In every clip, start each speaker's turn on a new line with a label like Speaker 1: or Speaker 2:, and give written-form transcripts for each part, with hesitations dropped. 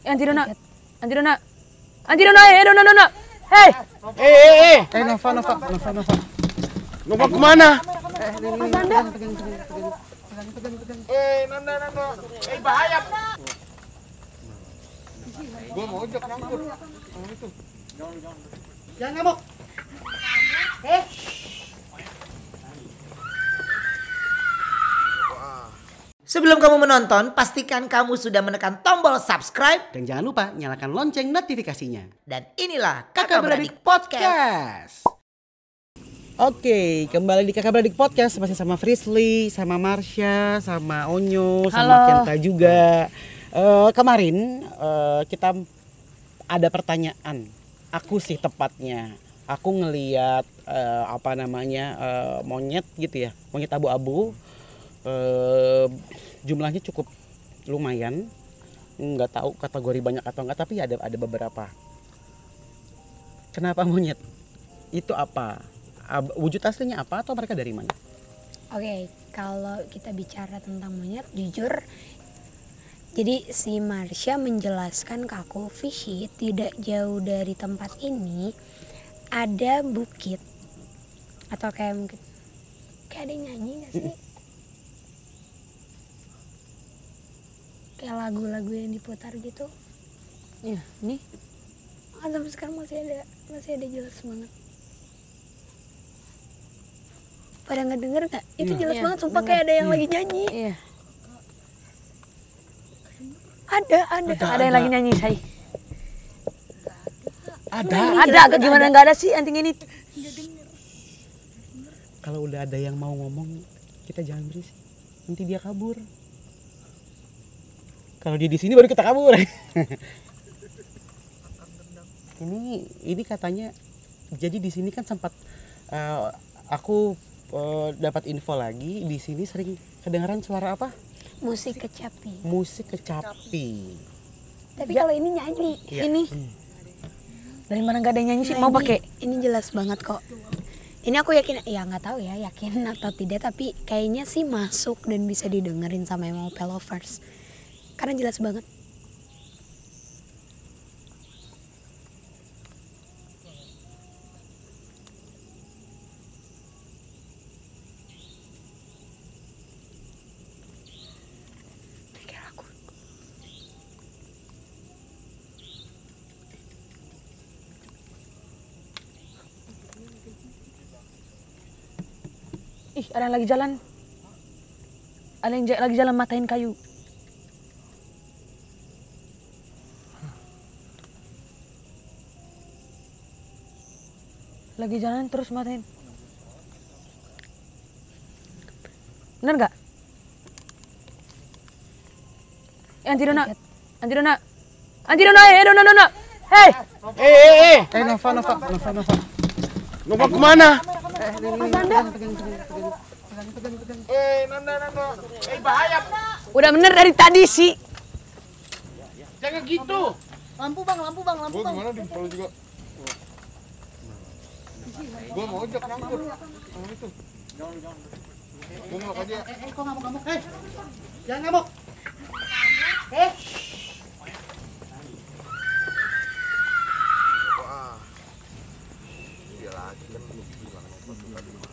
Speaker 1: Anti Dona. Dona. Hey.
Speaker 2: Nova. Nova kemana?
Speaker 1: Mas Anda.
Speaker 2: Nanda. Bahaya. Gua mau ojek ngangkut. Itu. Jangan ngamuk.
Speaker 3: Sebelum kamu menonton, pastikan kamu sudah menekan tombol subscribe.
Speaker 4: Dan jangan lupa nyalakan lonceng notifikasinya.
Speaker 3: Dan inilah Kakak Beradik Podcast.
Speaker 4: Oke, kembali di Kakak Beradik Podcast. Masih sama Frisly, sama Marsha, sama Onyo, sama Kenta juga. Kemarin kita ada pertanyaan. Aku sih tepatnya. Aku ngeliat monyet gitu ya. Monyet abu-abu. Jumlahnya cukup lumayan, nggak tahu kategori banyak atau enggak, tapi ada beberapa. Kenapa monyet? Itu apa? Wujud aslinya apa atau mereka dari mana?
Speaker 5: Oke, kalau kita bicara tentang monyet, jujur, jadi si Marsha menjelaskan ke aku, Fishy, tidak jauh dari tempat ini ada bukit atau kayak mungkin kayak ada yang nyanyi nggak sih? Kayak lagu-lagu yang diputar gitu.
Speaker 1: Iya, nih.
Speaker 5: Sampai sekarang masih ada jelas banget. Pada ngedenger nggak? Itu jelas banget, sumpah kayak ada yang lagi nyanyi.
Speaker 1: Iya.
Speaker 5: Ada
Speaker 1: Ada yang lagi nyanyi, say.
Speaker 4: Ada.
Speaker 1: Gimana nggak ada sih anting ini?
Speaker 4: Kalau udah ada yang mau ngomong, kita jangan berisik. Nanti dia kabur. Kalau dia di sini baru kita kabur. Ini katanya, jadi di sini kan sempat aku dapat info lagi, di sini sering kedengaran suara apa?
Speaker 5: Musik kecapi.
Speaker 4: Musik kecapi.
Speaker 5: Tapi kalau ini nyanyi.
Speaker 4: Ya.
Speaker 1: Ini. Dari mana nggak ada yang nyanyi sih? Mau pakai?
Speaker 5: Ini jelas banget kok. Ini aku yakin, ya nggak tahu ya yakin atau tidak, tapi kayaknya sih masuk dan bisa didengerin sama Emang Lovers. Karena jelas banget. Pikir aku.
Speaker 1: Ih, ada yang lagi jalan. Ada yang lagi jalan matain kayu. Lagi jalan terus matiin. Bener nggak? Anti Dona. Dona. Hey.
Speaker 4: Nova.
Speaker 2: Nova kemana?
Speaker 1: Mas Anda.
Speaker 2: Nanda. Bahaya.
Speaker 1: Udah bener dari tadi sih.
Speaker 2: Jangan gitu.
Speaker 6: Lampu bang.
Speaker 2: Gua gimana di Palu juga. Gua mau ojek ngangkut. Itu. Gua ngelok aja.
Speaker 6: Kok ngamuk? Jangan ngamuk.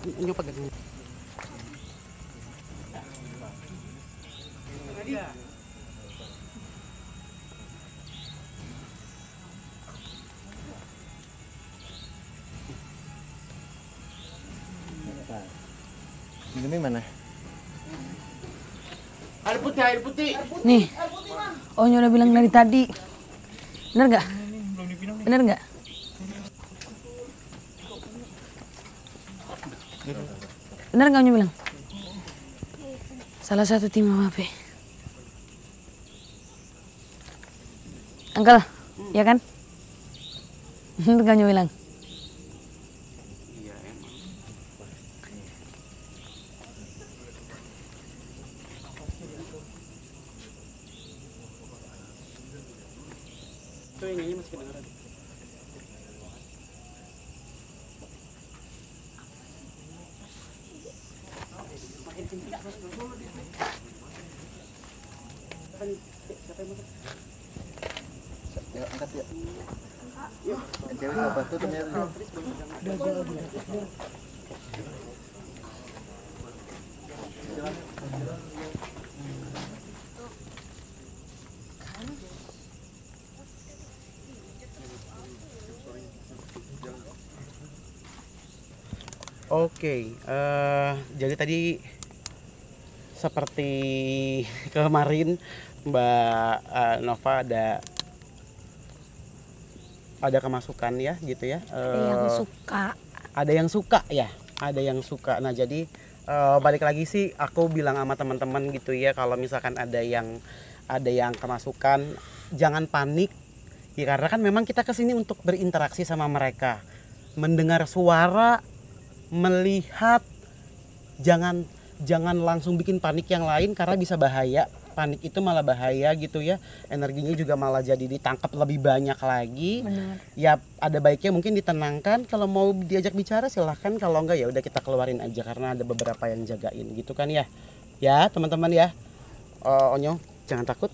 Speaker 4: Ini pegang.
Speaker 2: Ini mana? Air putih.
Speaker 1: Nih. Onyo udah bilang dari tadi. Bener nggak? Bener nggak? Bener nggak Onyo bilang? Salah satu tim AWP. Uncle, ya kan? Bener nggak Onyo bilang?
Speaker 4: Itu yang nyanyi masih kedengaran.
Speaker 2: Angkat ya. Yuk, cewek nggak bantu ternyata.
Speaker 4: Oke, jadi tadi seperti kemarin Mbak Nova ada kemasukan ya gitu ya.
Speaker 5: Yang suka.
Speaker 4: Ada yang suka ya, ada yang suka. Nah jadi balik lagi sih aku bilang sama teman-teman gitu ya, kalau misalkan ada yang kemasukan jangan panik ya, karena kan memang kita kesini untuk berinteraksi sama mereka, mendengar suara, melihat, jangan langsung bikin panik yang lain karena bisa bahaya. Panik itu malah bahaya gitu ya, energinya juga malah jadi ditangkap lebih banyak lagi.
Speaker 5: Benar.
Speaker 4: Ya ada baiknya mungkin ditenangkan, kalau mau diajak bicara silahkan, kalau enggak ya udah kita keluarin aja karena ada beberapa yang jagain gitu kan ya. Ya teman-teman ya, Onyo jangan takut.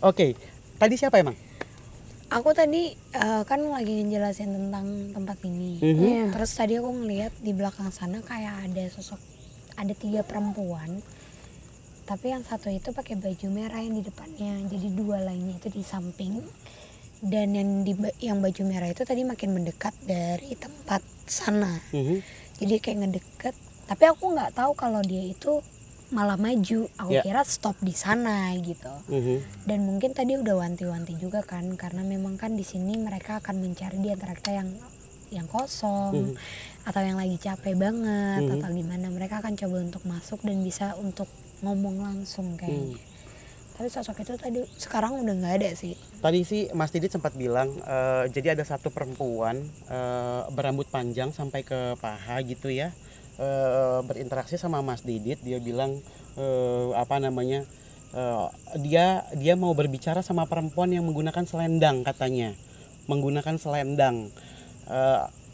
Speaker 4: Oke, tadi siapa emang?
Speaker 5: Aku tadi kan lagi ngejelasin tentang tempat ini. Terus tadi aku ngeliat di belakang sana kayak ada ada 3 perempuan. Tapi yang satu itu pakai baju merah yang di depannya, jadi 2 lainnya itu di samping. Dan yang baju merah itu tadi makin mendekat dari tempat sana. Jadi kayak ngedeket. Tapi aku nggak tahu kalau dia itu malah maju. Aku kira stop di sana gitu. Dan mungkin tadi udah wanti-wanti juga kan, karena memang kan di sini mereka akan mencari di antara kita yang kosong atau yang lagi capek banget atau gimana. Mereka akan coba untuk masuk dan bisa untuk ngomong langsung kayaknya. Tapi sosok itu tadi sekarang udah nggak ada sih.
Speaker 4: Tadi sih Mas Didit sempat bilang jadi ada satu perempuan berambut panjang sampai ke paha gitu ya, berinteraksi sama Mas Didit. Dia bilang dia mau berbicara sama perempuan yang menggunakan selendang katanya, menggunakan selendang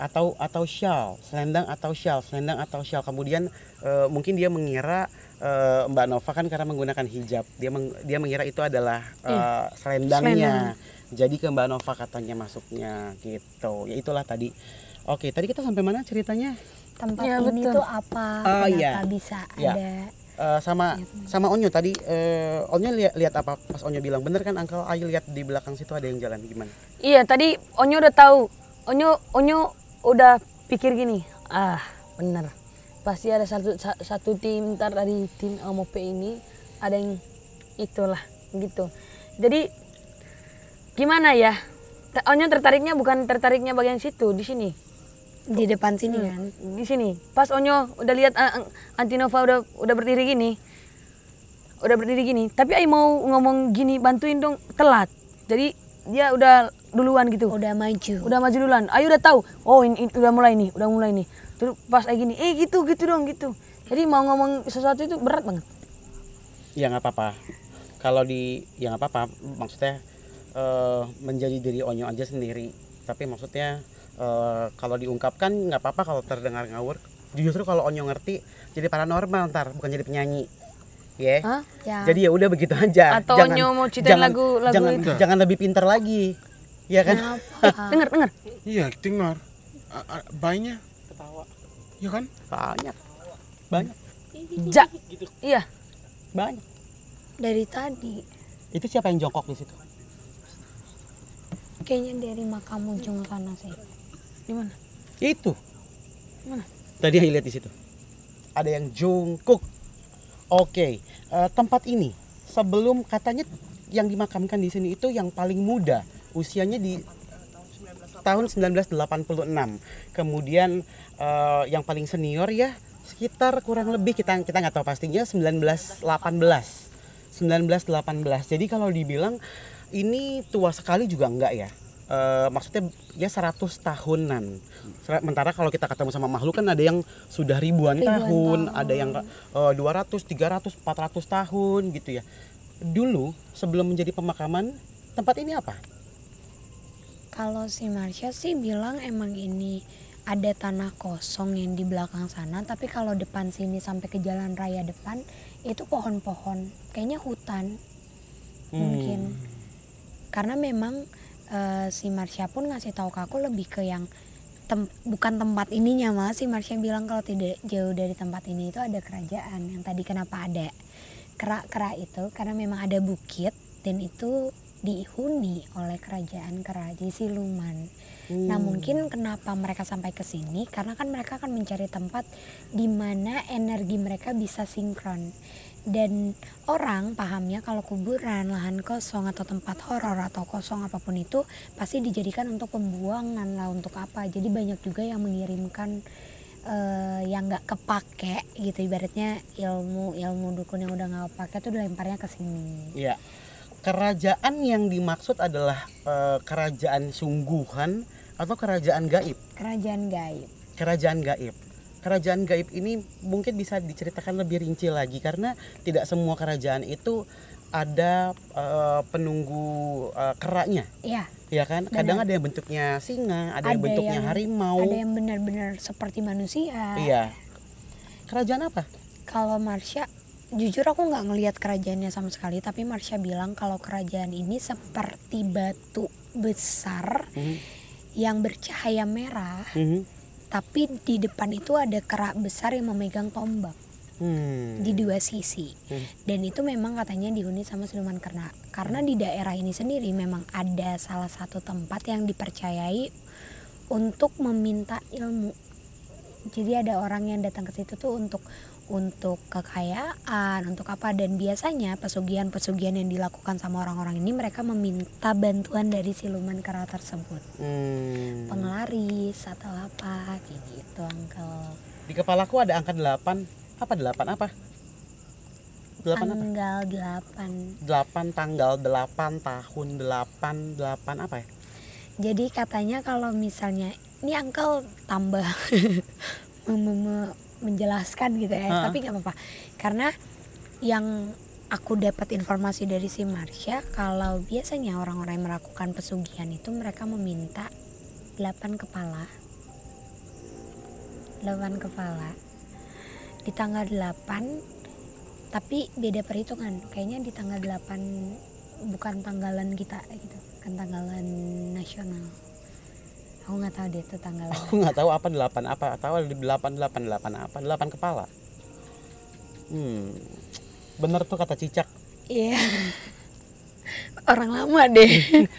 Speaker 4: atau shawl, selendang atau shawl. Kemudian mungkin dia mengira Mbak Nova kan karena menggunakan hijab, dia mengira itu adalah selendangnya. Jadi ke Mbak Nova katanya masuknya gitu. Ya itulah tadi. Oke, tadi kita sampai mana ceritanya?
Speaker 5: Tempat
Speaker 1: Ya,
Speaker 5: ini
Speaker 1: betul.
Speaker 5: tuh apa?
Speaker 4: Oh,
Speaker 5: Kenapa
Speaker 4: iya.
Speaker 5: bisa
Speaker 4: Ya.
Speaker 5: ada?
Speaker 4: Sama Onyo tadi, Onyo lihat apa pas Onyo bilang bener kan Uncle Ayu lihat di belakang situ ada yang jalan gimana?
Speaker 1: Iya, tadi Onyo udah tahu. Onyo udah pikir gini. Bener. Pasti ada satu tim ntar dari tim Amope ini ada yang itulah gitu. Jadi gimana ya? Onyo tertariknya bagian situ di sini.
Speaker 5: Di depan sini kan?
Speaker 1: Di sini. Pas Onyo udah lihat Antinova udah berdiri gini. Tapi Ai mau ngomong gini, bantuin dong, telat. Jadi dia udah duluan gitu.
Speaker 5: Udah maju.
Speaker 1: Udah maju duluan. Ayu udah tahu. Oh, ini udah mulai nih. Terus pas Ai gini, gitu dong gitu. Jadi mau ngomong sesuatu itu berat banget.
Speaker 4: Ya nggak apa-apa. Kalau ya nggak apa-apa. Maksudnya menjadi diri Onyo aja sendiri. Tapi maksudnya kalau diungkapkan nggak apa-apa kalau terdengar ngawur. Justru kalau Onyo ngerti jadi paranormal ntar, bukan jadi penyanyi. Ya.
Speaker 1: Hah?
Speaker 5: Ya.
Speaker 4: Jadi ya udah begitu aja.
Speaker 1: Atau Onyo mau ceritain lagu itu.
Speaker 4: Jangan lebih pintar lagi. Ya kan?
Speaker 1: Dengar.
Speaker 2: Iya, dengar. Bayinya
Speaker 4: Ketawa.
Speaker 2: ya kan?
Speaker 4: Banyak.
Speaker 1: Iya.
Speaker 4: Banyak.
Speaker 5: Dari tadi.
Speaker 4: Itu siapa yang jongkok di situ?
Speaker 5: Kayaknya dari makam ujung sana sih.
Speaker 1: Di mana?
Speaker 4: Itu.
Speaker 1: Mana?
Speaker 4: Tadi yang lihat di situ. Ada yang jongkok. Oke, tempat ini sebelum katanya yang dimakamkan di sini itu yang paling muda, usianya di tahun 1986. Kemudian yang paling senior ya sekitar kurang lebih kita nggak tahu pastinya 1918. Jadi kalau dibilang ini tua sekali juga enggak ya. Maksudnya ya 100 tahunan. Sementara kalau kita ketemu sama makhluk kan ada yang sudah ribuan tahun, ada yang 200, 300, 400 tahun gitu ya. Dulu sebelum menjadi pemakaman, tempat ini apa?
Speaker 5: Kalau si Marsha sih bilang emang ini ada tanah kosong yang di belakang sana, tapi kalau depan sini sampai ke jalan raya depan itu pohon-pohon, kayaknya hutan mungkin. Karena memang si Marsha pun ngasih tahu ke aku lebih ke yang bukan tempat ininya, malah si Marsha bilang kalau tidak jauh dari tempat ini itu ada kerajaan. Yang tadi kenapa ada kera-kera itu karena memang ada bukit dan itu dihuni oleh kerajaan kera, jadi siluman. Nah mungkin kenapa mereka sampai ke sini karena kan mereka akan mencari tempat di mana energi mereka bisa sinkron. Dan orang pahamnya kalau kuburan, lahan kosong atau tempat horor atau kosong apapun itu pasti dijadikan untuk pembuangan lah, untuk apa. Jadi banyak juga yang mengirimkan yang nggak kepake gitu, ibaratnya ilmu dukun yang udah nggak kepake tuh dilemparnya ke sini.
Speaker 4: Iya. Kerajaan yang dimaksud adalah kerajaan sungguhan atau kerajaan gaib?
Speaker 5: Kerajaan gaib.
Speaker 4: Kerajaan gaib. Kerajaan gaib ini mungkin bisa diceritakan lebih rinci lagi karena tidak semua kerajaan itu ada penunggu keranya.
Speaker 5: Iya.
Speaker 4: Ya kan? Kadang ada yang bentuknya singa, ada yang bentuknya harimau.
Speaker 5: Ada yang benar-benar seperti manusia.
Speaker 4: Iya. Kerajaan apa?
Speaker 5: Kalau Marsha, jujur aku nggak ngelihat kerajaannya sama sekali, tapi Marsha bilang kalau kerajaan ini seperti batu besar yang bercahaya merah, tapi di depan itu ada kera besar yang memegang tombak di dua sisi. Dan itu memang katanya dihuni sama siluman kera. Karena di daerah ini sendiri memang ada salah satu tempat yang dipercayai untuk meminta ilmu. Jadi ada orang yang datang ke situ tuh untuk kekayaan, untuk apa, dan biasanya pesugihan-pesugihan yang dilakukan sama orang-orang ini mereka meminta bantuan dari siluman kera tersebut. Penglaris atau apa kayak gitu, Uncle.
Speaker 4: Di kepalaku ada angka 8. Apa 8 apa? 8
Speaker 5: tanggal
Speaker 4: apa?
Speaker 5: 8.
Speaker 4: 8 tanggal 8 tahun 8 apa ya?
Speaker 5: Jadi katanya kalau misalnya ini Uncle tambah menjelaskan gitu ya, tapi nggak apa-apa karena yang aku dapat informasi dari si Marsha kalau biasanya orang-orang yang melakukan pesugihan itu mereka meminta 8 kepala di tanggal 8, tapi beda perhitungan, kayaknya di tanggal 8 bukan tanggalan kita gitu, kan tanggalan nasional. Aku nggak tahu deh itu tanggal.
Speaker 4: Aku nggak tahu apa 8 apa. Tahu ada 8 apa? 8 kepala. Bener tuh kata Cicak.
Speaker 5: Iya. Orang lama deh.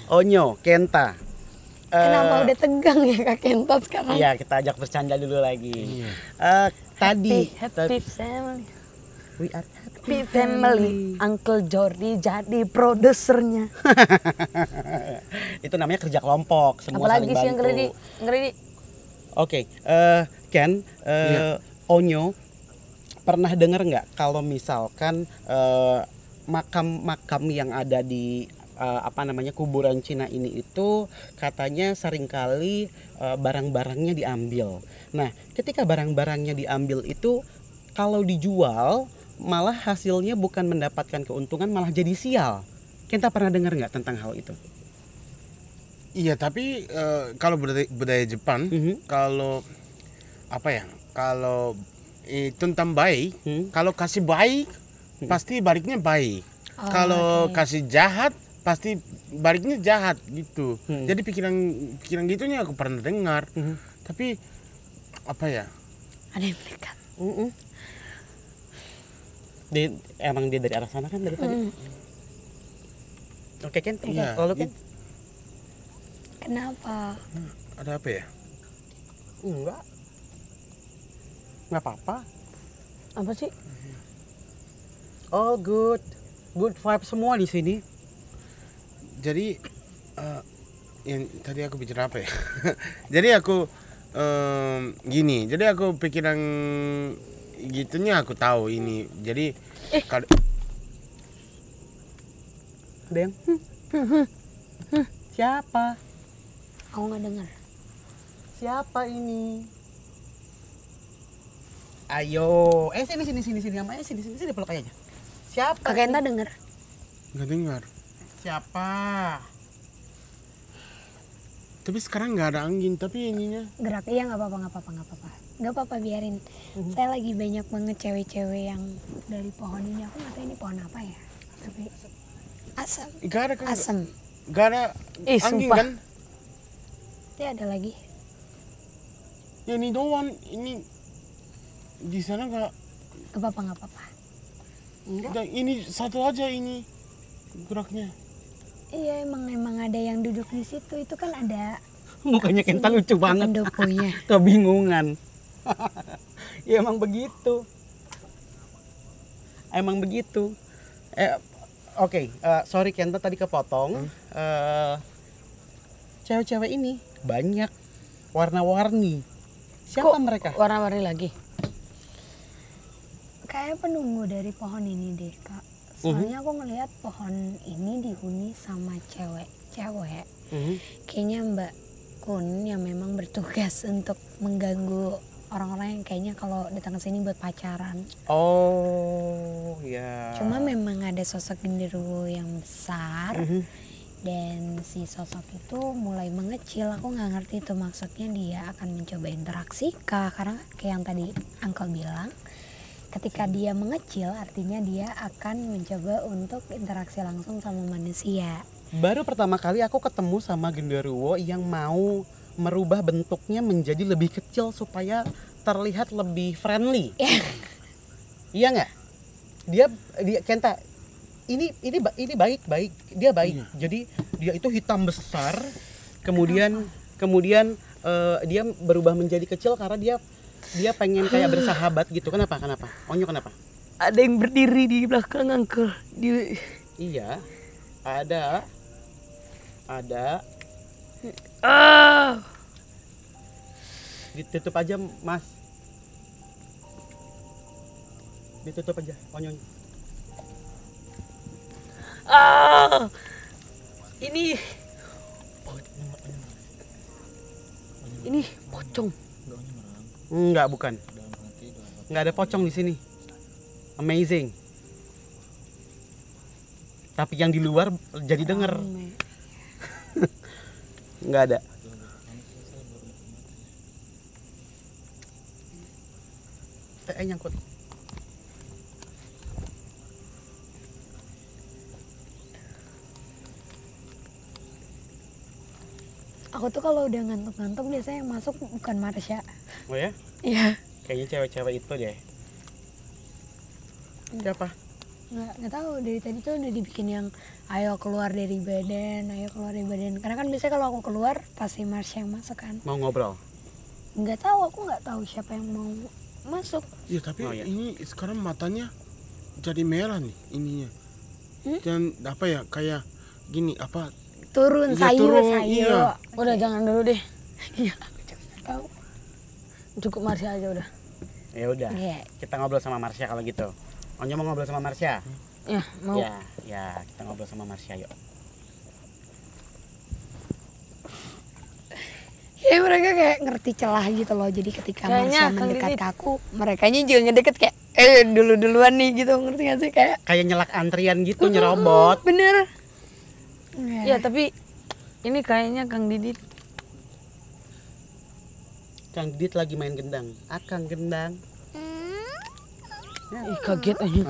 Speaker 4: Onyo, Kenta.
Speaker 5: Kenapa udah tegang ya Kak Kenta sekarang?
Speaker 4: Iya, kita ajak bercanda dulu lagi. Tadi
Speaker 1: Happy family.
Speaker 4: We are
Speaker 1: Happy family. Uncle Jordi jadi produsernya.
Speaker 4: Itu namanya kerja kelompok, semua
Speaker 1: Apalagi
Speaker 4: saling
Speaker 1: sih yang
Speaker 4: bantu.
Speaker 1: ngerti.
Speaker 4: Oke, Ken, Onyo pernah dengar nggak kalau misalkan makam-makam yang ada di kuburan Cina ini itu katanya seringkali barang-barangnya diambil. Nah, ketika barang-barangnya diambil itu kalau dijual malah hasilnya bukan mendapatkan keuntungan, malah jadi sial. Kita pernah dengar nggak tentang hal itu?
Speaker 2: Iya, tapi kalau budaya Jepang, kalau kalau tentang baik, kalau kasih baik pasti baliknya baik. Kalau kasih jahat pasti baliknya jahat gitu. Jadi pikiran gitunya aku pernah dengar. Tapi apa ya?
Speaker 5: Ada yang dekat.
Speaker 4: Emang dia dari arah sana kan dari tadi. Oke Ken,
Speaker 2: Iya.
Speaker 4: kalau Ken?
Speaker 5: Kenapa?
Speaker 2: Ada apa ya?
Speaker 4: Enggak apa-apa.
Speaker 1: Apa sih?
Speaker 4: All good vibe semua di sini.
Speaker 2: Jadi yang tadi aku bicara apa ya? Jadi aku gini. Jadi aku pikiran gitunya aku tahu ini. Jadi
Speaker 4: Ada yang siapa?
Speaker 5: Aku nggak dengar.
Speaker 4: Siapa ini? Ayo, sini namanya sini peluk aja. Siapa?
Speaker 5: Kak Kenta dengar.
Speaker 2: nggak dengar.
Speaker 4: Siapa?
Speaker 2: Tapi sekarang nggak ada angin. Tapi ininya
Speaker 5: Gerak, iya nggak apa-apa biarin. Saya lagi banyak banget cewek-cewek yang dari pohon ini, aku nggak tahu ini pohon apa ya, tapi Asam.
Speaker 2: Gak ada kan?
Speaker 5: Asam.
Speaker 2: Gak ada angin
Speaker 1: sumpah.
Speaker 2: kan?
Speaker 5: Ya ada lagi.
Speaker 2: Ya ini doang, ini di sana nggak.
Speaker 5: Gak apa-apa, gak apa-apa.
Speaker 2: Dan ini satu aja ini geraknya.
Speaker 5: Iya emang ada yang duduk di situ. Itu kan ada
Speaker 4: Mukanya Kenta lucu banget.
Speaker 5: pendoponya.
Speaker 4: Kebingungan. Ya emang begitu. Emang begitu. Oke, sorry Kenta tadi kepotong. Cewek-cewek ini banyak warna-warni. Siapa
Speaker 1: Kok
Speaker 4: mereka?
Speaker 1: warna-warni lagi?
Speaker 5: Kayak penunggu dari pohon ini deh kak. Soalnya aku ngelihat pohon ini dihuni sama cewek-cewek. Kayaknya Mbak Kun yang memang bertugas untuk mengganggu orang-orang yang kayaknya kalau datang ke sini buat pacaran.
Speaker 4: Oh, ya.
Speaker 5: Cuma memang ada sosok genderuwo yang besar. Dan si sosok itu mulai mengecil. Aku nggak ngerti itu maksudnya dia akan mencoba interaksi kah, karena kayak yang tadi Uncle bilang, ketika dia mengecil artinya dia akan mencoba untuk interaksi langsung sama manusia.
Speaker 4: Baru pertama kali aku ketemu sama genderuwo yang mau merubah bentuknya menjadi lebih kecil supaya terlihat lebih friendly. Iya nggak? Dia Kenta, ini baik dia baik. Jadi dia itu hitam besar, kemudian dia berubah menjadi kecil karena dia pengen kayak bersahabat gitu. Kenapa Onyo kenapa?
Speaker 1: Ada yang berdiri di belakang Uncle.
Speaker 4: Iya, ada ditutup aja Mas, ditutup aja Onyo.
Speaker 1: Ini pocong.
Speaker 4: Enggak, bukan. Enggak ada pocong di sini. Amazing. Tapi yang di luar jadi denger. Enggak ada. Nyangkut.
Speaker 5: Aku tuh kalau udah ngantuk-ngantuk biasanya yang masuk bukan Marsha.
Speaker 4: Oh ya?
Speaker 5: Iya.
Speaker 4: Kayaknya cewek-cewek itu deh. Siapa?
Speaker 5: Nggak tahu, dari tadi tuh udah dibikin yang ayo keluar dari badan. Karena kan biasanya kalau aku keluar pasti Marsha yang masuk kan.
Speaker 4: Mau ngobrol?
Speaker 5: Nggak tahu, aku nggak tahu siapa yang mau masuk.
Speaker 2: Iya tapi
Speaker 4: Oh, ya.
Speaker 2: ini sekarang matanya jadi merah nih ininya. Dan apa ya kayak gini apa?
Speaker 5: Turun
Speaker 2: Iya, turun,
Speaker 5: sayu.
Speaker 2: iya.
Speaker 1: Udah jangan dulu deh.
Speaker 5: Iya. Tahu.
Speaker 1: Cukup Marsha aja udah.
Speaker 4: Ya udah.
Speaker 5: Iya.
Speaker 4: Kita ngobrol sama Marsha kalau gitu. Onyo mau ngobrol sama Marsha?
Speaker 1: Ya, mau.
Speaker 4: Ya, kita ngobrol sama Marsha yuk.
Speaker 5: Ya mereka kayak ngerti celah gitu loh. Jadi ketika
Speaker 1: Kayaknya
Speaker 5: Marsha mendekat
Speaker 1: Kang
Speaker 5: ke aku, merekanya juga ngedeket kayak duluan nih gitu, ngerti gak sih kayak
Speaker 4: Kayak nyelak antrian gitu, nyerobot.
Speaker 5: bener.
Speaker 1: Ya, tapi ini kayaknya Kang Didit.
Speaker 4: Kang Didit lagi main gendang. Kang gendang.
Speaker 1: Ih, kaget aja.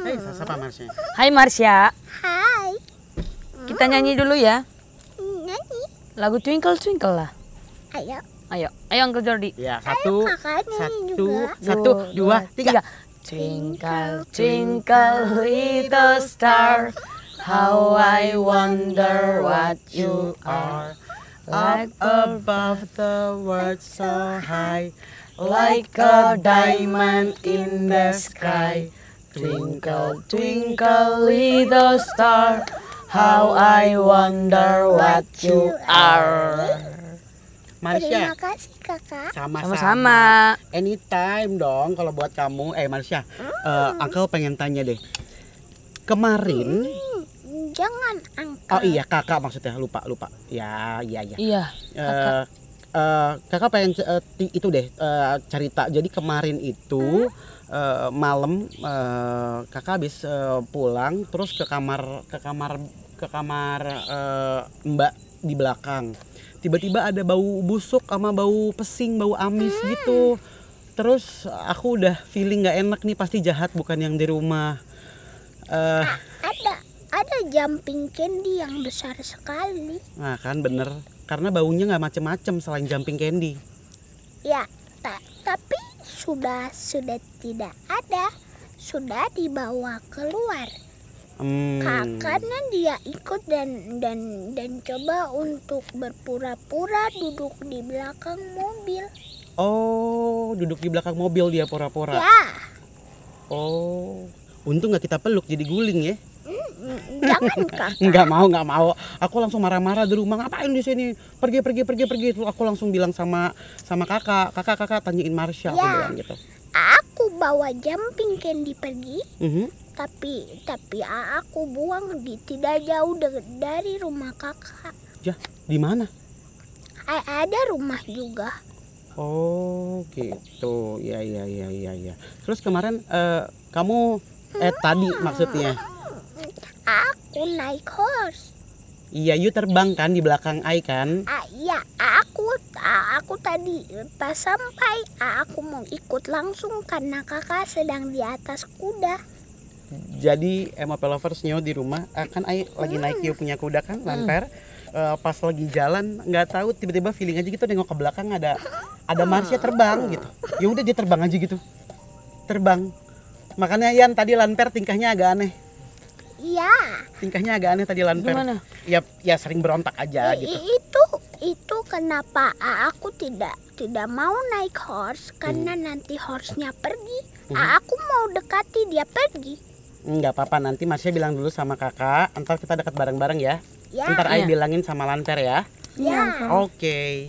Speaker 4: Hei, siapa Marsha?
Speaker 1: Hai Marsha.
Speaker 7: Hai,
Speaker 1: Kita nyanyi dulu ya.
Speaker 7: nyanyi.
Speaker 1: Lagu Twinkle Twinkle lah.
Speaker 7: Ayo,
Speaker 1: Ayo Uncle Jordi.
Speaker 4: Ya, satu,
Speaker 7: kakak nyanyi juga.
Speaker 4: satu, dua, tiga.
Speaker 1: Twinkle, twinkle, little star, how I wonder what you are.
Speaker 4: Up above the world so high, like a diamond in the sky.
Speaker 1: Twinkle, twinkle, little star, how I wonder what you are.
Speaker 4: Marsha,
Speaker 7: Terima kasih kakak.
Speaker 1: Sama-sama.
Speaker 4: Anytime dong kalau buat kamu. Marsha, Uncle pengen tanya deh. Kemarin,
Speaker 7: Jangan angkat.
Speaker 4: oh iya kakak maksudnya, lupa. Ya.
Speaker 1: Iya.
Speaker 4: Kakak pengen itu deh cerita. Jadi kemarin itu malam kakak habis pulang terus ke kamar Mbak di belakang. Tiba-tiba ada bau busuk sama bau pesing, bau amis gitu. Terus aku udah feeling nggak enak nih, pasti jahat bukan yang di rumah.
Speaker 7: Ada. ada jumping candy yang besar sekali.
Speaker 4: Nah kan bener, karena baunya nggak macem-macem selain jumping candy.
Speaker 7: Ya, tapi sudah tidak ada. Sudah dibawa keluar. Kakaknya dia ikut dan coba untuk berpura-pura duduk di belakang mobil.
Speaker 4: Oh, duduk di belakang mobil dia pura-pura.
Speaker 7: Ya,
Speaker 4: Oh, untung nggak kita peluk jadi guling ya.
Speaker 7: jangan kakak.
Speaker 4: Nggak mau. Aku langsung marah-marah di rumah. Ngapain di sini? Pergi. Terus aku langsung bilang sama kakak. Kakak tanyain Marsha. Aku
Speaker 7: Ya.
Speaker 4: bilang gitu.
Speaker 7: Aku bawa jumping candy pergi,
Speaker 4: Mhm.
Speaker 7: tapi aku buang tidak jauh dari rumah kakak.
Speaker 4: Ya, di mana?
Speaker 7: Ada rumah juga.
Speaker 4: Oh, gitu. Ya. Terus kemarin kamu tadi maksudnya.
Speaker 7: Aku naik horse.
Speaker 4: Iya, you terbang kan di belakang Ai kan?
Speaker 7: Iya, aku tadi pas sampai aku mau ikut langsung karena kakak sedang di atas kuda.
Speaker 4: Jadi MOP lovers Nyo di rumah kan Ai lagi naik you punya kuda kan, Lanper. Pas lagi jalan nggak tahu tiba-tiba feeling aja gitu nengok ke belakang ada Marsha terbang gitu. Ya udah dia terbang aja gitu. Terbang. Makanya Yan tadi Lanper tingkahnya agak aneh.
Speaker 7: Iya.
Speaker 4: Tingkahnya agak aneh tadi Lanper.
Speaker 1: Gimana?
Speaker 4: Ya sering berontak aja gitu.
Speaker 7: Itu kenapa aku tidak mau naik horse karena nanti horse-nya pergi. Aku mau dekati dia pergi.
Speaker 4: Nggak apa-apa, nanti Marsha bilang dulu sama kakak, ntar kita dekat bareng-bareng ya.
Speaker 7: Ya.
Speaker 4: Ntar Ai
Speaker 1: Iya.
Speaker 4: bilangin sama Lanper ya.
Speaker 7: Ya.
Speaker 4: Oke.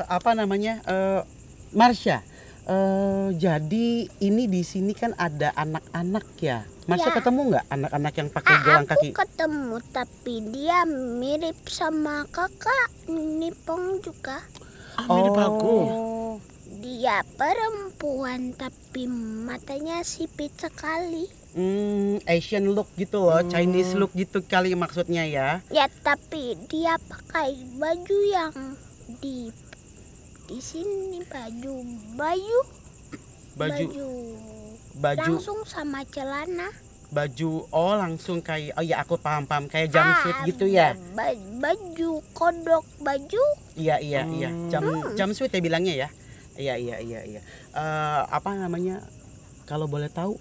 Speaker 4: Apa namanya? Marsha. Jadi ini di sini kan ada anak-anak ya. Marsha
Speaker 7: Ya.
Speaker 4: ketemu nggak anak-anak yang pakai gelang
Speaker 7: Aku
Speaker 4: kaki?
Speaker 7: ketemu tapi dia mirip sama kakak Nipong juga.
Speaker 2: Mirip aku.
Speaker 7: Dia perempuan tapi matanya sipit sekali.
Speaker 4: Asian look gitu loh, Chinese look gitu kali maksudnya ya.
Speaker 7: Ya tapi dia pakai baju yang di sini baju
Speaker 4: Baju
Speaker 7: langsung sama celana.
Speaker 4: langsung kayak ya aku paham kayak jumpsuit gitu ya.
Speaker 7: Baju kodok baju.
Speaker 4: Iya. Jumpsuit ya bilangnya ya. Iya. Apa namanya? Kalau boleh tahu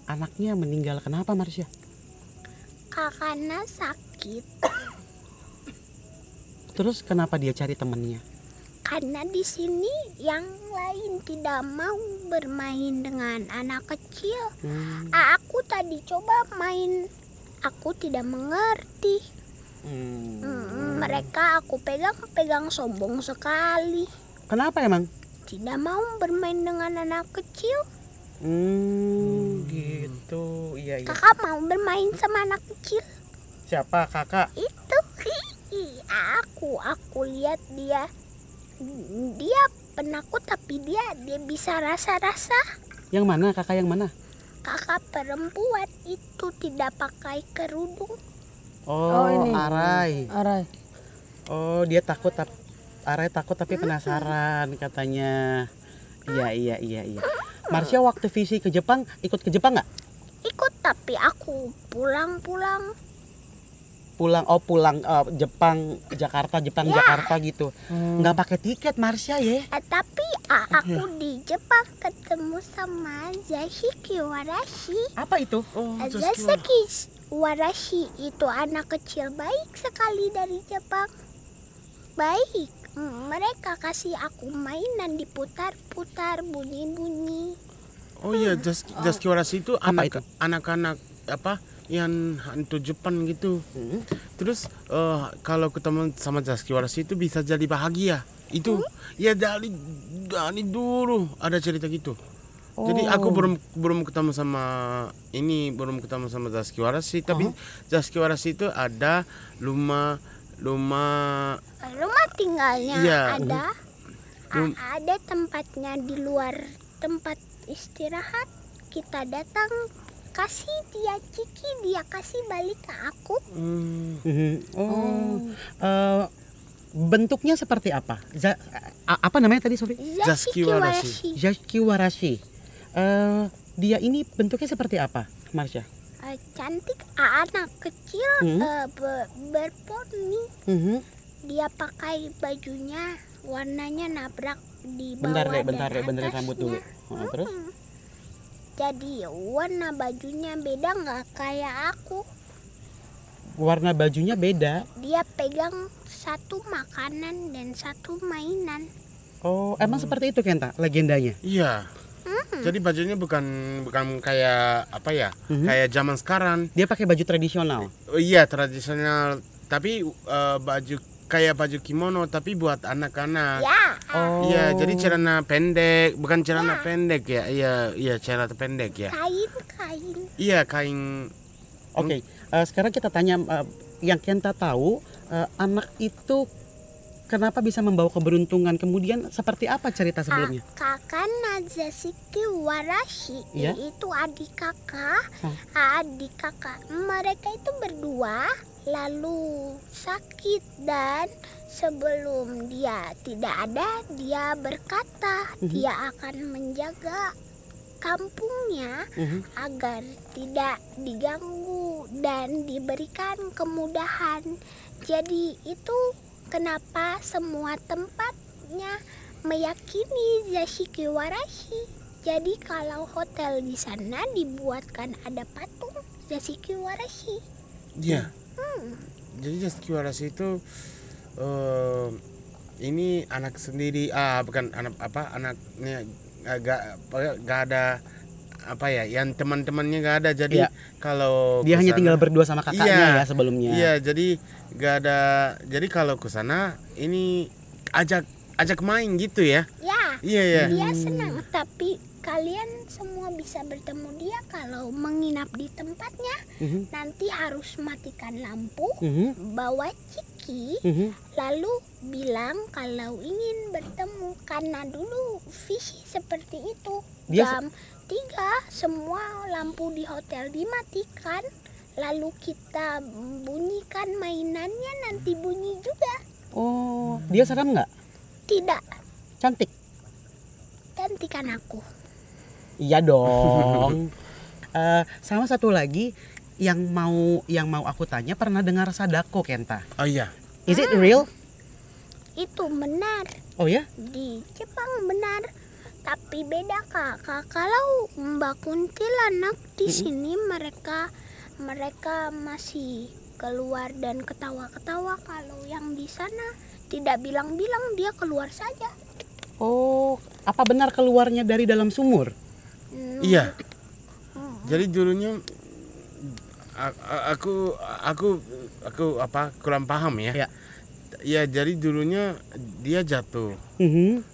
Speaker 4: anaknya meninggal kenapa Marsha?
Speaker 7: Kakaknya sakit
Speaker 4: Terus kenapa dia cari temennya?
Speaker 7: karena di sini yang lain tidak mau bermain dengan anak kecil. Aku tadi coba main, aku tidak mengerti. Mereka aku pegang sombong sekali.
Speaker 4: Kenapa emang?
Speaker 7: Tidak mau bermain dengan anak kecil.
Speaker 4: Gitu. Iya.
Speaker 7: Kakak mau bermain sama anak kecil.
Speaker 4: Siapa kakak?
Speaker 7: Itu aku lihat dia penakut tapi dia bisa rasa-rasa.
Speaker 4: Yang mana? Kakak yang mana?
Speaker 7: Kakak perempuan itu tidak pakai kerudung.
Speaker 4: Oh,
Speaker 1: ini.
Speaker 4: Arai. Oh, dia takut Arai takut tapi penasaran katanya. Iya. Marsha waktu visi ke Jepang ikut ke Jepang nggak?
Speaker 7: Ikut tapi aku pulang.
Speaker 4: Pulang Jepang Jakarta gitu. Nggak pakai tiket Marsha ya?
Speaker 7: Tapi aku di Jepang ketemu sama Zashiki Warashi.
Speaker 4: Apa itu?
Speaker 7: Zashiki Warashi itu anak kecil baik sekali dari Jepang. Baik. Mereka kasih aku mainan diputar-putar bunyi-bunyi.
Speaker 2: Oh iya, Zashiki Warashi itu
Speaker 4: Apa itu?
Speaker 2: anak-anak apa yang hantu Jepang gitu. Terus kalau ketemu sama Zashiki Warashi itu bisa jadi bahagia. Itu ya dari dulu ada cerita gitu. Jadi aku belum ketemu sama Zashiki Warashi, tapi Zashiki Warashi itu ada rumah
Speaker 7: Tinggalnya
Speaker 2: Iya.
Speaker 7: ada tempatnya di luar tempat istirahat. Kita datang kasih dia ciki, dia kasih balik ke aku.
Speaker 4: Bentuknya seperti apa? Apa namanya tadi sorry?
Speaker 2: Zashiki Warashi.
Speaker 4: Zashiki Warashi. Dia ini bentuknya seperti apa, Marsha?
Speaker 7: cantik, anak kecil berponi. Dia pakai bajunya warnanya nabrak di bawah
Speaker 4: Bentar deh,
Speaker 7: dan
Speaker 4: benerin rambut dulu.
Speaker 7: atasnya.
Speaker 4: Terus?
Speaker 7: Jadi warna bajunya beda nggak kayak aku.
Speaker 4: Warna bajunya beda.
Speaker 7: Dia pegang satu makanan dan satu mainan.
Speaker 4: Oh, emang seperti itu Kenta legendanya?
Speaker 2: Iya. Jadi bajunya bukan kayak apa ya? Kayak zaman sekarang.
Speaker 4: Dia pakai baju tradisional.
Speaker 2: Oh, iya, tradisional. Tapi baju kayak baju kimono tapi buat anak-anak.
Speaker 7: Ya,
Speaker 4: Oh.
Speaker 2: Iya, jadi celana pendek, bukan celana pendek ya. Iya, celana pendek ya.
Speaker 7: kain.
Speaker 2: Iya, kain.
Speaker 4: Oke, sekarang kita tanya yang Kenta tahu, anak itu kenapa bisa membawa keberuntungan? Kemudian seperti apa cerita sebelumnya?
Speaker 7: Kakak Nazasiki Warashi
Speaker 4: Iya.
Speaker 7: itu adik kakak. Mereka itu berdua lalu sakit dan sebelum dia tidak ada, dia berkata dia akan menjaga kampungnya agar tidak diganggu dan diberikan kemudahan. Jadi itu kenapa semua tempatnya meyakini Zashiki Warashi. Jadi kalau hotel di sana dibuatkan ada patung Zashiki Warashi.
Speaker 2: Iya. Jadi Zashiki Warashi itu ini anak sendiri, bukan anak anaknya gak ada apa ya, yang teman-temannya gak ada. Jadi
Speaker 4: Iya.
Speaker 2: kalau
Speaker 4: Dia hanya
Speaker 2: kesana-
Speaker 4: tinggal berdua sama kakaknya
Speaker 2: Iya.
Speaker 4: ya sebelumnya.
Speaker 2: Iya, jadi gak ada. Jadi kalau ke sana ini ajak main gitu ya.
Speaker 7: Ya,
Speaker 2: Iya ya.
Speaker 7: dia senang. Tapi kalian semua bisa bertemu dia kalau menginap di tempatnya. Nanti harus matikan lampu, bawa ciki, lalu bilang kalau ingin bertemu. Karena dulu visi seperti itu.
Speaker 4: Dia
Speaker 7: Jam 3 semua lampu di hotel dimatikan. Lalu kita bunyikan mainannya, nanti bunyi juga.
Speaker 4: Oh, dia serem nggak?
Speaker 7: Tidak,
Speaker 4: Cantik?
Speaker 7: gantikan aku.
Speaker 4: Iya dong. Sama satu lagi yang mau aku tanya, pernah dengar Sadako Kenta?
Speaker 2: Oh iya.
Speaker 4: Is it real?
Speaker 7: Itu benar.
Speaker 4: Oh ya?
Speaker 7: Di Jepang benar. Tapi beda kakak. Kalau Mbak Kuntilanak di sini mereka masih keluar dan ketawa-ketawa. Kalau yang di sana tidak bilang-bilang, dia keluar saja.
Speaker 4: Oh, apa benar keluarnya dari dalam sumur?
Speaker 2: Iya. Jadi dulunya aku kurang paham ya.
Speaker 4: Ya.
Speaker 2: Iya, jadi dulunya dia jatuh.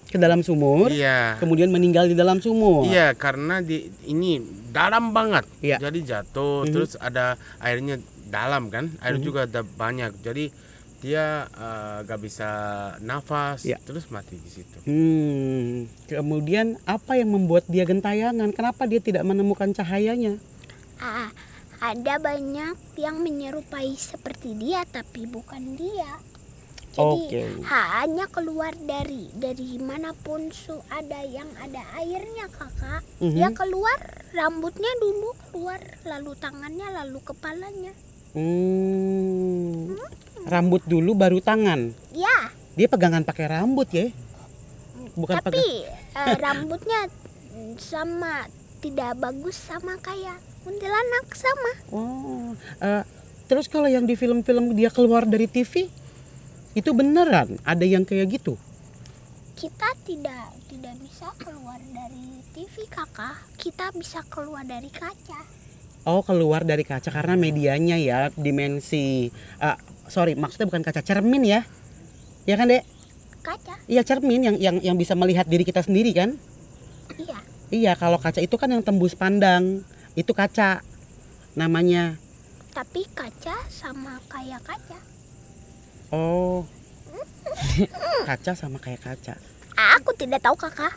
Speaker 4: Ke dalam sumur,
Speaker 2: Iya.
Speaker 4: kemudian meninggal di dalam sumur.
Speaker 2: Iya, karena ini dalam banget.
Speaker 4: Iya.
Speaker 2: Jadi jatuh, terus ada airnya dalam kan, air juga ada banyak. Jadi dia gak bisa nafas,
Speaker 4: Iya.
Speaker 2: terus mati di situ.
Speaker 4: Kemudian apa yang membuat dia gentayangan? Kenapa dia tidak menemukan cahayanya?
Speaker 7: Ada banyak yang menyerupai seperti dia, tapi bukan dia. Jadi
Speaker 4: Oke.
Speaker 7: hanya keluar dari manapun ada yang ada airnya kakak. Dia keluar, rambutnya dulu keluar, lalu tangannya, lalu kepalanya.
Speaker 4: Rambut dulu baru tangan.
Speaker 7: Ya,
Speaker 4: Dia pegangan pakai rambut ya? Bukan
Speaker 7: tapi rambutnya sama, tidak bagus sama kayak kuntilanak sama.
Speaker 4: Oh, terus kalau yang di film-film dia keluar dari TV, itu beneran ada yang kayak gitu?
Speaker 7: Kita tidak bisa keluar dari TV kakak. Kita bisa keluar dari kaca.
Speaker 4: Oh, keluar dari kaca karena medianya ya, dimensi. Sorry, maksudnya bukan kaca, cermin ya? Ya kan, Dek?
Speaker 7: Kaca,
Speaker 4: Iya, cermin yang bisa melihat diri kita sendiri kan?
Speaker 7: iya.
Speaker 4: Iya, kalau kaca itu kan yang tembus pandang. Itu kaca namanya.
Speaker 7: Tapi kaca sama kayak kaca.
Speaker 4: Oh. Kaca sama kayak kaca.
Speaker 7: Aku tidak tahu kakak.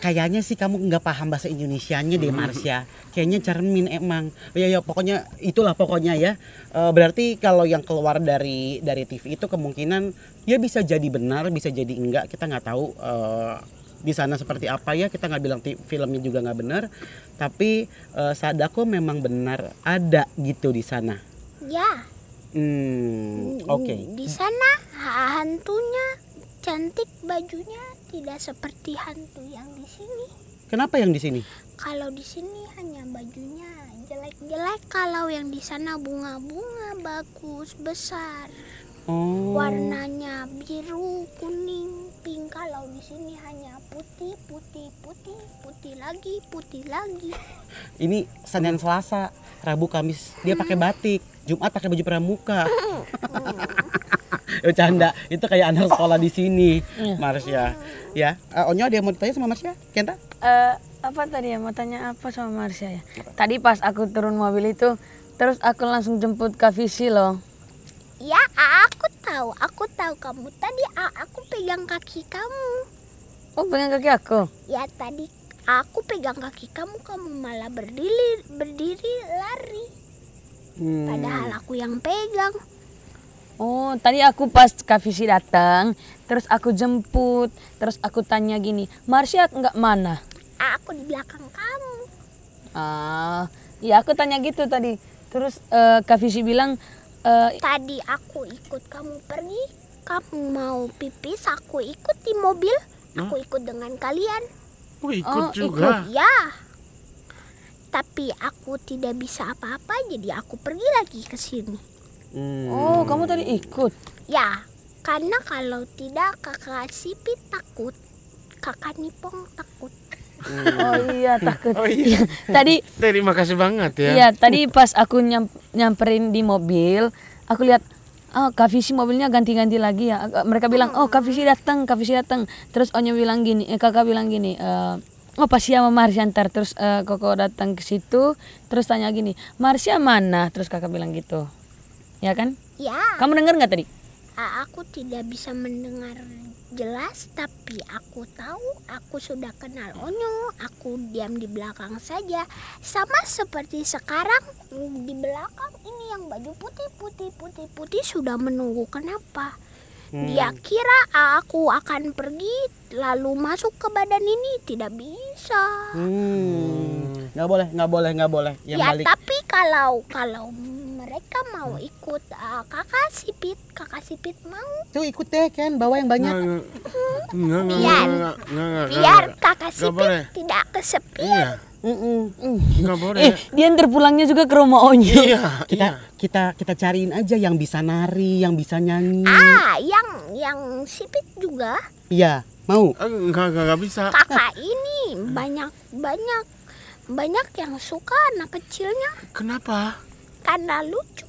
Speaker 4: Kayaknya sih kamu nggak paham bahasa Indonesianya deh, Marsha. Kayaknya cermin emang. Ya pokoknya itulah pokoknya ya. Berarti kalau yang keluar dari TV itu kemungkinan ya bisa jadi benar, bisa jadi enggak. Kita nggak tahu di sana seperti apa ya, kita nggak bilang filmnya juga nggak benar, tapi Sadako memang benar ada gitu di sana.
Speaker 7: Ya.
Speaker 4: Oke.
Speaker 7: Di sana hantunya cantik, bajunya tidak seperti hantu yang di sini.
Speaker 4: Kenapa yang di sini?
Speaker 7: Kalau di sini hanya bajunya jelek-jelek, kalau yang di sana bunga-bunga bagus besar.
Speaker 4: Oh.
Speaker 7: Warnanya biru, kuning, pink. Kalau di sini hanya putih, putih, putih, putih lagi, putih lagi.
Speaker 4: Ini Senin Selasa, Rabu Kamis dia pakai batik, Jumat pakai baju pramuka. Bercanda, itu kayak anak sekolah di sini, Marsha. Ya, Onyo ada yang mau ditanya sama Marsha? Kenta?
Speaker 1: Apa tadi ya, mau tanya apa sama Marsha ya? Tadi pas aku turun mobil itu, terus aku langsung jemput Kak Visi loh.
Speaker 7: Ya, aku tahu kamu. Tadi aku pegang kaki kamu.
Speaker 1: Oh, pegang kaki aku?
Speaker 7: Ya, tadi aku pegang kaki kamu malah berdiri lari. Padahal aku yang pegang.
Speaker 1: Oh, tadi aku pas Kak Visi datang, terus aku jemput, terus aku tanya gini, Marsha nggak mana?
Speaker 7: Aku di belakang kamu.
Speaker 1: Ya aku tanya gitu tadi. Terus Kak Visi bilang,
Speaker 7: tadi aku ikut kamu pergi, kamu mau pipis, aku ikut di mobil, aku ikut dengan kalian.
Speaker 2: Oh, ikut juga.
Speaker 7: Ya. Tapi aku tidak bisa apa-apa, jadi aku pergi lagi ke sini.
Speaker 1: Oh, kamu tadi ikut?
Speaker 7: Ya, karena kalau tidak kakak Sipit takut, kakak Nipong takut.
Speaker 1: Oh iya, takut.
Speaker 2: Oh iya.
Speaker 1: Tadi
Speaker 2: Terima kasih banget ya.
Speaker 1: iya, tadi pas aku nyamperin di mobil, aku lihat Kak Visi mobilnya ganti-ganti lagi ya. Mereka bilang, "Oh, Kak Visi datang, Kak Visi datang." Terus Onyo bilang gini, kakak bilang gini, "Oh, pasti sama Marsha ntar." Terus Koko datang ke situ, terus tanya gini, "Marsha mana?" Terus kakak bilang gitu. Ya kan?
Speaker 7: Ya.
Speaker 1: Kamu dengar nggak tadi?
Speaker 7: Aku tidak bisa mendengar jelas, tapi aku tahu aku sudah kenal Onyo. Aku diam di belakang saja, sama seperti sekarang di belakang ini yang baju putih sudah menunggu. Kenapa? Dia kira aku akan pergi lalu masuk ke badan ini, tidak bisa.
Speaker 4: Nggak boleh. Yang
Speaker 7: ya
Speaker 4: balik.
Speaker 7: tapi kalau mereka mau ikut kakak sipit mau.
Speaker 4: Tuh ikut deh kan, bawa yang banyak.
Speaker 7: Biar kakak sipit
Speaker 2: boleh.
Speaker 7: tidak kesepian.
Speaker 2: Nggak boleh.
Speaker 1: Dia ntar pulangnya juga ke rumah Onyo.
Speaker 2: Iya.
Speaker 4: Kita cariin aja yang bisa nari, yang bisa nyanyi.
Speaker 7: Yang sipit juga.
Speaker 4: Iya, mau.
Speaker 2: Nggak bisa.
Speaker 7: Kakak ini banyak yang suka anak kecilnya.
Speaker 2: Kenapa?
Speaker 7: Karena lucu.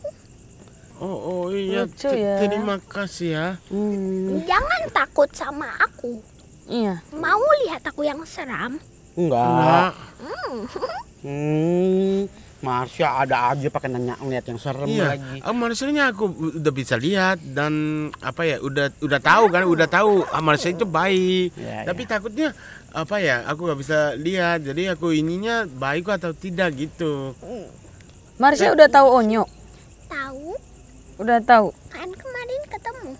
Speaker 2: Oh iya.
Speaker 1: Lucu ya.
Speaker 2: Terima kasih ya.
Speaker 7: Jangan takut sama aku.
Speaker 1: Iya.
Speaker 7: Mau lihat aku yang seram?
Speaker 4: Enggak. Marsha ada aja pakai nanya ngeliat yang serem lagi.
Speaker 2: Marsha-nya aku udah bisa lihat dan apa ya, udah tahu kan, Marsha itu baik. Tapi takutnya apa ya, aku nggak bisa lihat, jadi aku ininya baik atau tidak gitu.
Speaker 1: Marsha udah tahu Onyo?
Speaker 7: Tahu.
Speaker 1: Udah tahu.
Speaker 7: Kan kemarin ketemu.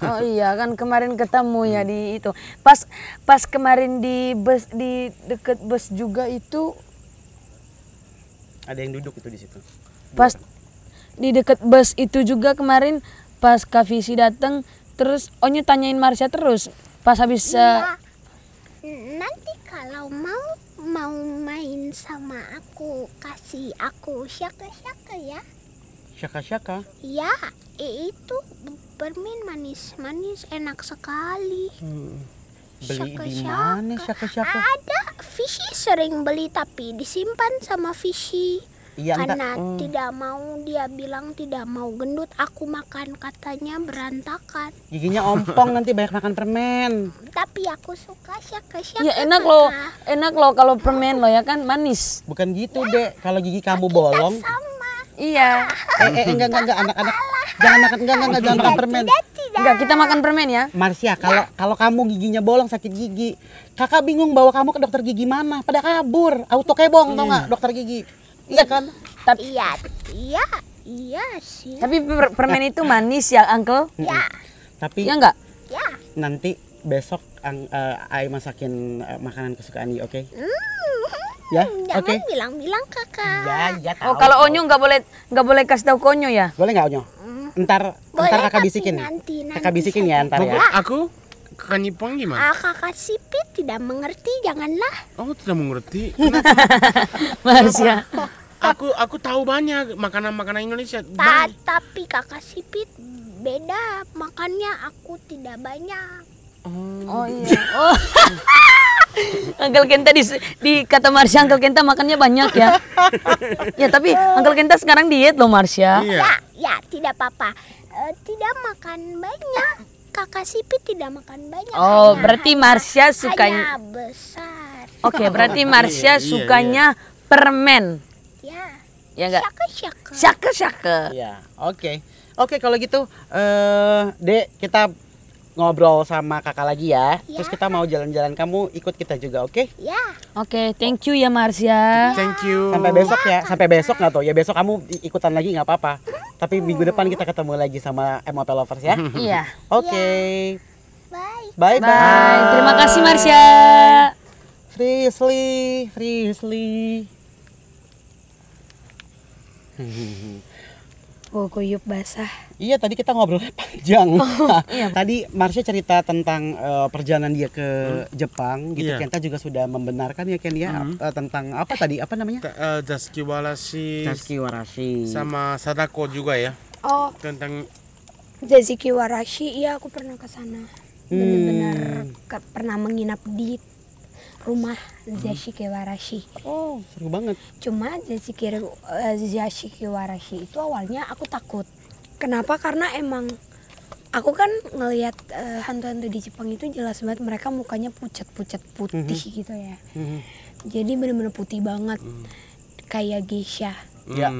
Speaker 1: Oh iya kan kemarin ketemu ya di itu. Pas kemarin di bus, di deket bus juga itu.
Speaker 4: Ada yang duduk itu di situ.
Speaker 1: Pas di deket bus itu juga kemarin pas Kak Visi datang, terus Onyo tanyain Marsha terus pas habis.
Speaker 7: Nanti kalau mau main sama aku, kasih aku syaka-syaka ya.
Speaker 4: Syaka-syaka?
Speaker 7: Ya, itu permen manis-manis enak sekali.
Speaker 4: Beli di mana syaka-syaka?
Speaker 7: Ada, Fishy sering beli tapi disimpan sama Fishy.
Speaker 4: Iya,
Speaker 7: karena tidak mau, dia bilang tidak mau gendut, aku makan katanya berantakan.
Speaker 4: Giginya ompong nanti banyak makan permen.
Speaker 7: Tapi aku suka syaka-syaka.
Speaker 1: Ya enak loh kalau permen lo ya kan manis.
Speaker 4: Bukan gitu dek, kalau gigi kamu bolong.
Speaker 7: Sama.
Speaker 1: Iya.
Speaker 4: Enggak anak-anak jangan makan permen.
Speaker 1: Enggak, kita makan permen ya.
Speaker 4: Marsha, kalau kamu giginya bolong sakit gigi, kakak bingung bawa kamu ke dokter gigi mana, pada kabur, auto kebong tau nggak dokter gigi. Iya kan?
Speaker 1: Tapi
Speaker 7: iya sih.
Speaker 1: Tapi permen itu manis ya, Uncle?
Speaker 7: Ya.
Speaker 4: Tapi
Speaker 1: Ya enggak?
Speaker 7: Ya.
Speaker 4: nanti besok Ai masakin makanan kesukaan Yu, oke? Ya,
Speaker 7: Jangan
Speaker 4: oke.
Speaker 7: bilang-bilang kakak.
Speaker 4: Ya
Speaker 1: Oh,
Speaker 4: tahu.
Speaker 1: kalau Onyo nggak boleh kasih tahu ke Onyo ya?
Speaker 4: Boleh nggak Onyo? Ntar
Speaker 7: Boleh,
Speaker 4: kakak
Speaker 7: tapi
Speaker 4: bisikin.
Speaker 7: nanti
Speaker 4: Kakak bisikin ya ntar ya.
Speaker 2: Aku kakak Nipong gimana?
Speaker 7: Kakak Sipit tidak mengerti, janganlah.
Speaker 2: Oh, tidak mengerti.
Speaker 1: Marsha.
Speaker 2: Aku tahu banyak makanan-makanan Indonesia.
Speaker 7: Tapi kakak Sipit beda makannya, aku tidak banyak.
Speaker 1: Oh iya. Oh. Uncle Kenta di kata Marsha, Uncle Kenta makannya banyak ya. Ya tapi Uncle Kenta sekarang diet loh Marsha.
Speaker 2: Iya.
Speaker 7: Ya, tidak apa-apa. Tidak makan banyak. Kakak Sipit tidak makan banyak.
Speaker 1: Oh, berarti Marsha
Speaker 7: hanya
Speaker 1: sukanya.
Speaker 7: besar.
Speaker 1: Oke, berarti Marsha
Speaker 2: Iya,
Speaker 1: sukanya permen.
Speaker 7: Ya.
Speaker 1: Ya enggak?
Speaker 7: Syaka-syaka.
Speaker 1: Syake-syake.
Speaker 4: Iya, oke. Oke, kalau gitu Dek, kita ngobrol sama kakak lagi ya.
Speaker 7: Ya.
Speaker 4: Terus kita mau jalan-jalan, kamu ikut kita juga, oke?
Speaker 7: Ya.
Speaker 1: Oke, thank you ya Marsha.
Speaker 2: Thank you.
Speaker 4: Sampai besok ya. Sampai besok nggak tuh? Ya besok kamu ikutan lagi nggak apa-apa. Tapi minggu depan kita ketemu lagi sama MOP Lovers ya.
Speaker 1: Iya.
Speaker 4: Oke.
Speaker 7: Bye.
Speaker 4: Bye bye.
Speaker 1: Bye. Terima kasih Marsha.
Speaker 4: Frisley.
Speaker 5: Oh, kuyup basah.
Speaker 4: Iya, tadi kita ngobrolnya panjang.
Speaker 1: iya.
Speaker 4: Tadi Marsha cerita tentang perjalanan dia ke Jepang gitu.
Speaker 2: Iya.
Speaker 4: Kenta juga sudah membenarkan ya Ken ya tentang apa tadi? Apa namanya?
Speaker 2: Daisuke Warashi
Speaker 4: Tatsuki Warashi.
Speaker 2: sama Sadako juga ya.
Speaker 5: Oh,
Speaker 2: Tentang
Speaker 5: Zaziki Warashi, iya aku pernah ke sana. Benar-benar pernah menginap di rumah Zashiki Warashi.
Speaker 4: Oh, seru banget.
Speaker 5: Cuma Zashiki Warashi itu awalnya aku takut. Kenapa? Karena emang aku kan ngelihat hantu-hantu di Jepang itu jelas banget mereka mukanya pucat-pucat putih gitu ya. Jadi benar-benar putih banget. Kayak geisha.
Speaker 4: Ya.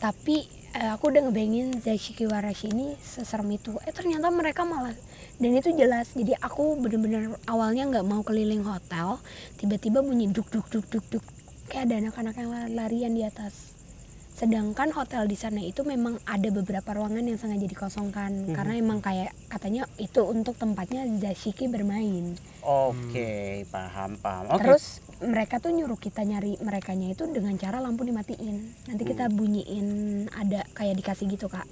Speaker 5: Tapi aku udah ngebayangin Zashiki Warashi ini seserem itu. Ternyata mereka malah, dan itu jelas. Jadi aku bener-bener awalnya nggak mau keliling hotel, tiba-tiba bunyi duk duk duk duk duk, kayak ada anak-anak yang larian di atas. Sedangkan hotel di sana itu memang ada beberapa ruangan yang sengaja dikosongkan karena emang kayak katanya itu untuk tempatnya Zashiki bermain.
Speaker 4: Oke, paham. Oke.
Speaker 5: Terus mereka tuh nyuruh kita nyari merekanya itu dengan cara lampu dimatiin. Nanti kita bunyiin, ada kayak dikasih gitu Kak.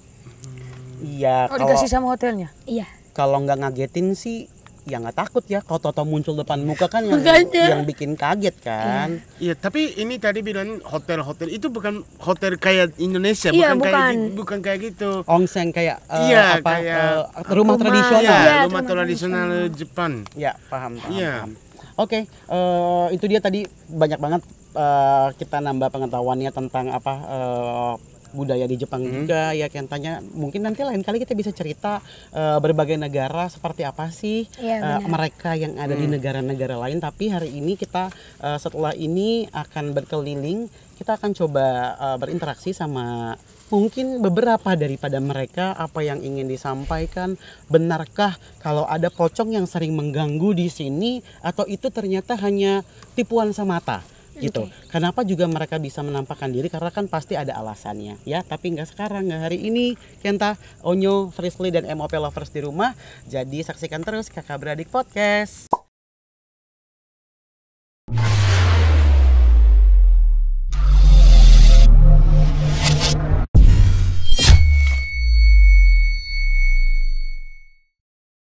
Speaker 4: Iya,
Speaker 1: Oh,
Speaker 4: kalau
Speaker 1: dikasih sama hotelnya.
Speaker 5: Iya.
Speaker 4: kalau nggak ngagetin sih ya nggak takut ya. Kalau Toto muncul depan muka kan
Speaker 1: Makanya.
Speaker 4: yang bikin kaget kan.
Speaker 2: Iya, tapi ini tadi bilang hotel-hotel itu bukan hotel kayak Indonesia,
Speaker 5: Iya,
Speaker 2: bukan kayak gitu.
Speaker 4: Ongseng kayak
Speaker 2: Iya,
Speaker 4: apa
Speaker 2: kayak
Speaker 4: rumah tradisional.
Speaker 2: Iya,
Speaker 5: Iya,
Speaker 2: rumah
Speaker 5: rumah
Speaker 2: tradisional Jepang.
Speaker 4: Ya, paham.
Speaker 2: Iya.
Speaker 4: Oke, itu dia tadi banyak banget kita nambah pengetahuannya tentang apa budaya di Jepang juga ya Kentanya. Mungkin nanti lain kali kita bisa cerita berbagai negara seperti apa sih
Speaker 5: Iya, benar.
Speaker 4: mereka yang ada di negara-negara lain. Tapi hari ini kita setelah ini akan berkeliling, kita akan coba berinteraksi sama mungkin beberapa daripada mereka, apa yang ingin disampaikan. Benarkah kalau ada pocong yang sering mengganggu di sini, atau itu ternyata hanya tipuan semata gitu. Kenapa juga mereka bisa menampakkan diri, karena kan pasti ada alasannya ya. Tapi nggak sekarang, nggak hari ini. Kenta, Onyo, Frisley dan MOP Lovers di rumah. Jadi saksikan terus Kakak Beradik Podcast.